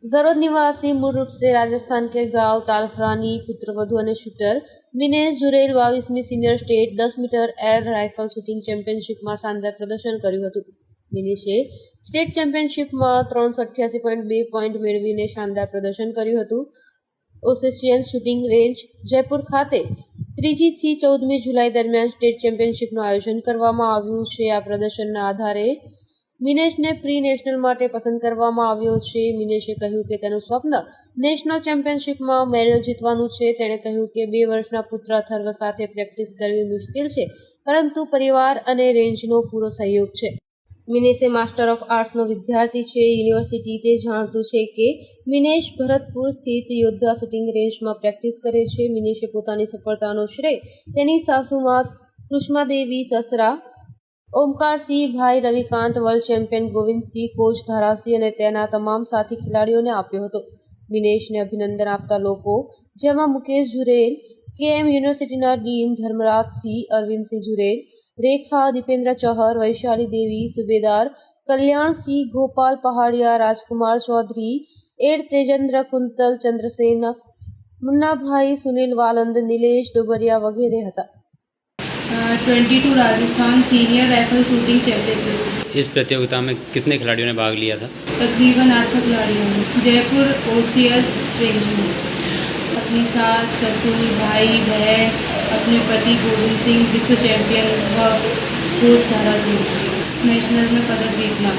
जरोद निवासी मूल रूप से राजस्थान के गांव तालफरानी पुत्रवधु અને શૂટર મિનેશ જુરેલ 22મી senior state 10 metre air rifle shooting ચેમ્પિયનશિપમાં શાનદાર પ્રદર્શન કર્યું હતું। મિનેશે સ્ટેટ ચેમ્પિયનશિપમાં 388.2 પોઈન્ટ મેળવીને શાનદાર પ્રદર્શન કર્યું હતું। ઓસેશિયન શૂટિંગ રેન્જ જયપુર ખાતે 3જી થી 14મી જુલાઈ દરમિયાન સ્ટેટ ચેમ્પિયનશિપનું આયોજન કરવામાં આવ્યું છે। આ પ્રદર્શનના આધારે મિનેશને પ્રી નેશનલ માટે પસંદ કરવામાં આવ્યો છે। મિનેશે કહ્યું કે તેનું સ્વપ્ન નેશનલ ચેમ્પિયનશિપમાં મેડલ જીતવાનું છે। તેણે કહ્યું કે 2 વર્ષના પુત્ર અથર્વ સાથે પ્રેક્ટિસ કરવી મુશ્કેલ છે, પરંતુ પરિવાર અને રેન્જનો પૂરો સહયોગ છે। મિનેશે માસ્ટર ઓફ આર્ટ્સનો વિદ્યાર્થી છે। યુનિવર્સિટી તે જાણતું છે કે મિનેશ ભરતપુર સ્થિત યોદ્ધા શૂટિંગ રેન્જમાં પ્રેક્ટિસ કરે છે। મિનેશે પોતાની સફળતાનો શ્રેય તેની સાસુમાં કૃષ્માદેવી, સસરા ઓમકારસિંહ, ભાઈ Ravikant, world champion Govindsingh, coach Dharasingh અને તેના તમામ સાથી ખેલાડીઓને આપ્યો હતો। મિનેશને અભિનંદન આપતા લોકો, જેમાં મુકેશ જુરેલ, કેએમ યુનિવર્સિટીના ડીન ધર્મરાજસિંહ, અરવિંદસિંહ જુરેલ, રેખા, દીપેન્દ્ર ચહર, વૈશાલી દેવી, સુબેદાર કલ્યાણસિંહ, ગોપાલ પહાડિયા, રાજકુમાર ચૌધરી, એડ તેજેન્દ્ર, કુંતલ ચંદ્રસેન, મુન્નાભાઈ, સુनील વાલંદ, નિલેશ ડોબરિયા વગેરે હતા। 22 Rajasthan senior rifle shooting championship. इस प्रतियोगिता में कितने खिलाड़ियों ने भाग लिया था? तकरीबन 800 खिलाड़ियों ने जयपुर ओसीएस रेंज में। अपनी सास, ससुर, भाई, बहन, अपने पति गोविंद सिंह, विश्व चैंपियन व कोच धारा सिंह, नेशनल में पदक जीतना।